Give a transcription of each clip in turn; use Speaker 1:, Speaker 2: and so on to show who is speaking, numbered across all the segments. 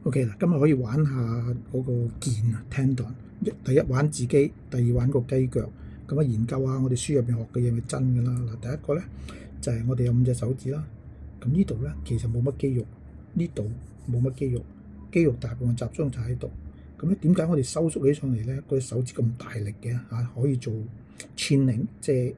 Speaker 1: OK 嗱，今日可以玩下嗰個腱啊 tendon。第一玩自己，第二玩個雞腳。咁研究下我哋書入邊學嘅嘢係咪真㗎啦？嗱，第一個咧就係我哋有5隻手指啦。咁呢度咧其實冇乜肌肉，呢度冇乜肌肉，肌肉大部分集中就喺度。咁咧點解我哋收縮起上嚟咧，嗰隻手指咁大力嘅嚇，可以做 chinning，即係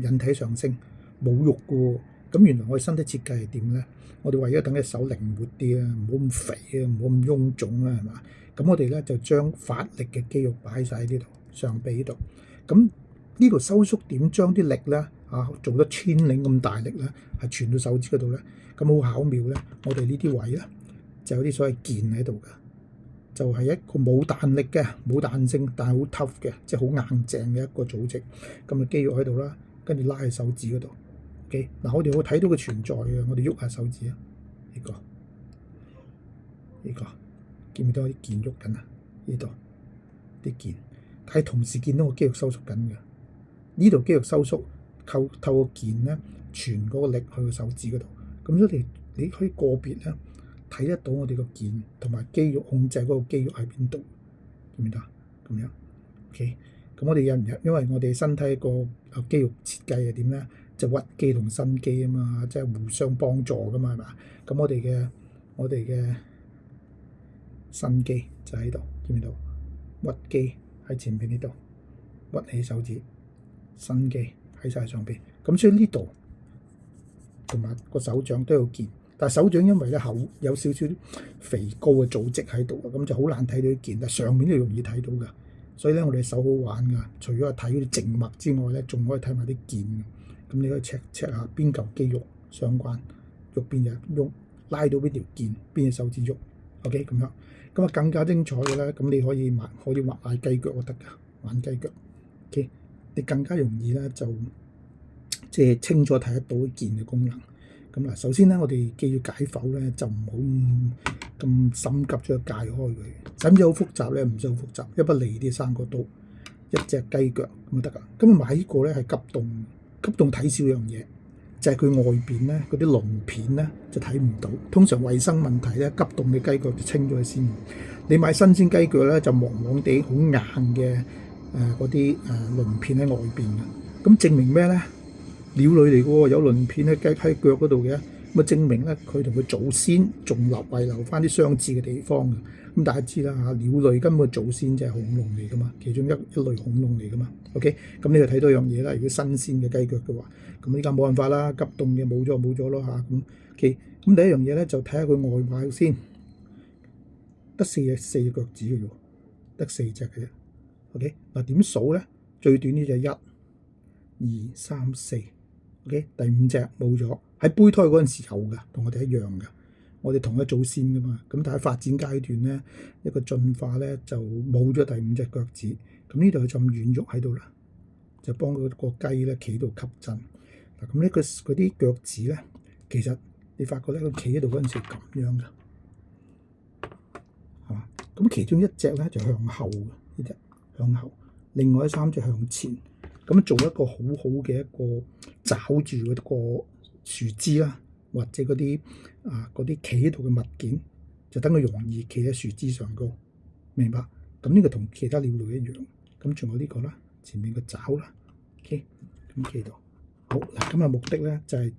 Speaker 1: 引體上升，冇肉嘅喎。咁原來我哋身體設計係點咧？我哋為咗等隻手靈活啲啊，唔好咁肥啊，唔好咁臃腫啊，係嘛？咁我哋咧就將發力嘅肌肉擺晒喺呢度上臂呢度。咁呢度收縮點將啲力咧做得千領咁大力咧，係傳到手指嗰度咧。咁好巧妙咧，我哋呢啲位咧就有啲所謂腱喺度㗎，就係一個冇彈力嘅、冇彈性，但係好 tough 嘅，即係好硬淨嘅一個組織。咁啊肌肉喺度啦，跟住拉喺手指嗰度。OK，嗱我哋會睇到佢存在嘅，我哋喐下手指啊，呢個見唔見到啲腱喐緊啊？呢度啲腱，但係同時見到個肌肉收縮緊嘅。呢度肌肉收縮，透過腱咧傳嗰個力去個手指嗰度。咁所以你可以個別咧睇得到我哋個腱同埋肌肉控制嗰個肌肉喺邊度，見唔見到啊？咁樣 OK。咁我哋因為我哋身體個肌肉設計係點咧？就屈肌同伸肌啊嘛，即係互相幫助噶嘛，係嘛？咁我哋嘅伸肌就喺度，見唔見到？屈肌喺前邊呢度，屈起手指，伸肌喺晒上邊。咁所以呢度同埋個手掌都有腱，但係手掌因為咧厚有少少肥膏嘅組織喺度啊，咁就好難睇到啲腱，但上面都容易睇到㗎。所以咧，我哋手好玩㗎，除咗係睇嗰啲靜脈之外咧，仲可以睇埋啲腱。咁你可以 check 下邊嚿肌肉相關，喐邊隻喐，拉到邊條腱，邊隻手指喐。OK 咁樣，咁啊更加精彩嘅咧，咁你可以畫埋雞腳都得㗎，玩雞腳。OK， 你更加容易咧就即係清楚睇得到腱嘅功能。咁嗱，首先咧我哋既要解剖咧，就唔好咁心急將佢解開佢。使唔使好複雜咧？唔使好複雜，一不離啲生果刀，一隻雞腳咁就得㗎。咁買呢個咧係急凍。急凍睇少樣嘢，就係佢外邊咧嗰啲鱗片咧就睇唔到。通常衞生問題咧，急凍嘅雞腳就清咗佢先。你買新鮮雞腳咧就黃黃地好硬嘅嗰啲鱗片喺外邊嘅。咁證明咩咧？鳥類嚟嘅喎，有鱗片喺雞腳嗰度嘅，咁啊證明咧佢同佢祖先仲遺留翻啲相似嘅地方嘅。咁大家知啦嚇，鳥類根本祖先就係恐龍嚟噶嘛，其中一類恐龍嚟噶嘛。OK， 咁你就睇到樣嘢啦。如果新鮮嘅雞腳嘅話，咁依家冇辦法啦，急凍嘅冇咗咯嚇。咁 OK， 咁第一樣嘢咧就睇下佢外貌先，得四隻腳趾嘅啫，得4隻嘅啫。OK， 嗱點數咧？最短呢就1、2、3、4。OK， 第5隻冇咗，喺胚胎嗰陣時有㗎，同我哋一樣㗎。我哋同一祖先㗎嘛，咁但係發展階段咧，一個進化咧就冇咗第5隻腳趾。咁呢度有浸軟肉喺度啦，就幫嗰個雞咧企度吸震。嗱咁呢嗰啲腳趾咧，其實你發覺咧佢企喺度嗰陣時咁樣㗎，係嘛？咁其中一隻咧就向後嘅，呢隻向後，另外3隻向前。咁做一個好好嘅一個抓住嗰個樹枝啦，或者嗰啲企喺度嘅物件，就等佢容易企喺樹枝上高，明白？咁呢個同其他鳥類一樣。咁仲有呢個啦，前面個爪啦 ，OK， 咁企度。好嗱，咁目的咧就係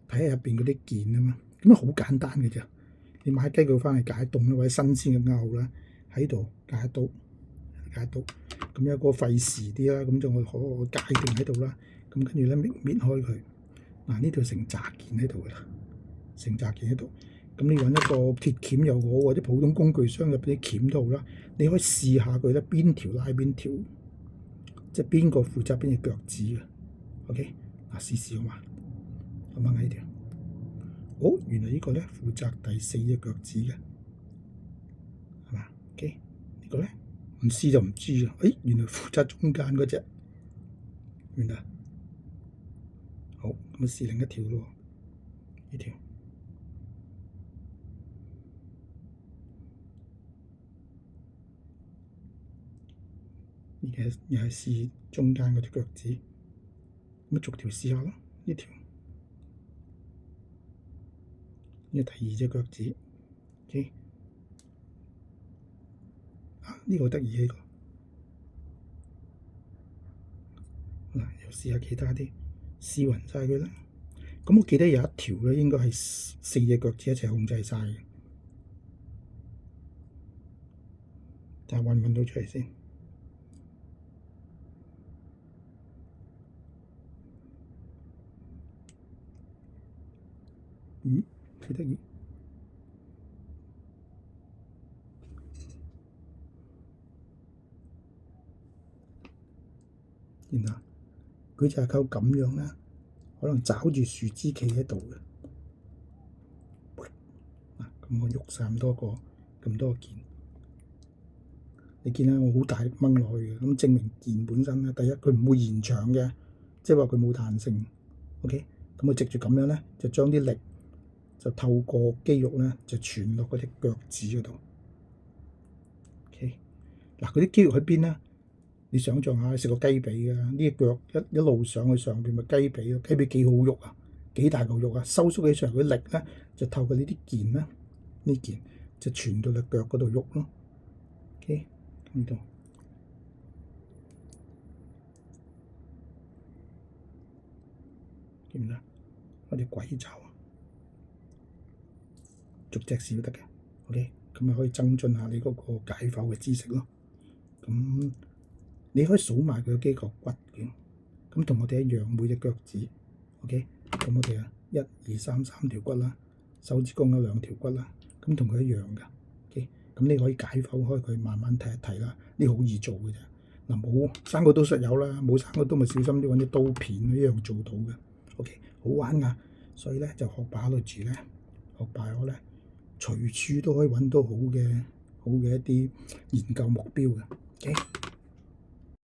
Speaker 1: 睇下入邊嗰啲腱啊嘛。咁好簡單嘅啫，你買雞腳翻嚟解凍啦，或者新鮮嘅牛啦，喺度解刀。咁有個費事啲啦，咁就我界定喺度啦。咁跟住咧搣開佢，嗱呢條成紮腱喺度㗎啦，成紮腱喺度。咁你揾一個鐵鉗又好，或者普通工具箱入邊啲鉗都好啦，你可以試下佢咧邊條拉邊條，即係邊個負責邊隻腳趾嘅。OK， 嗱試試好嘛？咁掹喺呢條。好，原來呢個咧負責第4隻腳趾嘅，係嘛 ？OK， 呢個咧。唔試就唔知啦。原來負責中間嗰隻，明啦。好，咁試另一條咯。呢條，又係試中間嗰隻腳趾。咁逐條試下咯。呢條，呢第2隻腳趾。OK，呢個得意呢個。嗱，又試下其他啲，試勻晒佢啦。咁我記得有一條咧，應該係4隻腳趾一齊控制晒嘅，但係揾唔揾到出嚟先？咦，幾得意！然後佢就係靠咁樣啦，可能抓住樹枝企喺度嘅。咁我喐晒咁多個件，你見啦，我好大力掹落去嘅，咁證明件本身咧，第一佢唔會延長嘅，即係話佢冇彈性。OK，咁我藉住咁樣咧，就將啲力就透過肌肉咧，就傳落嗰隻腳趾嗰度。OK，嗱，嗰啲肌肉喺邊咧？你想象下，食個雞髀嘅呢隻腳一路上去上邊咪雞髀咯，雞髀幾好喐啊，幾大嚿肉啊，收縮起上嚟，佢力咧就透過呢啲腱啦，呢件就傳到你腳嗰度喐咯。OK， 呢度見唔見啊？我哋鬼爪啊，逐隻試都得嘅。OK， 咁咪可以增進下你嗰個解剖嘅知識咯。咁你可以數埋佢嘅肌肉骨嘅，咁同我哋一樣，每隻腳趾。OK， 咁我哋啊1、2、3條骨啦，手指公有2條骨啦，咁同佢一樣㗎。OK， 咁你可以解剖開佢，慢慢睇一睇啦。呢個好易做嘅啫。嗱，冇生果刀實有啦，冇生果刀咪小心啲揾啲刀片一樣做到嘅。OK， 好玩㗎，所以咧就學 biology咧，學 bio 咧，隨處都可以揾到好嘅一啲研究目標嘅。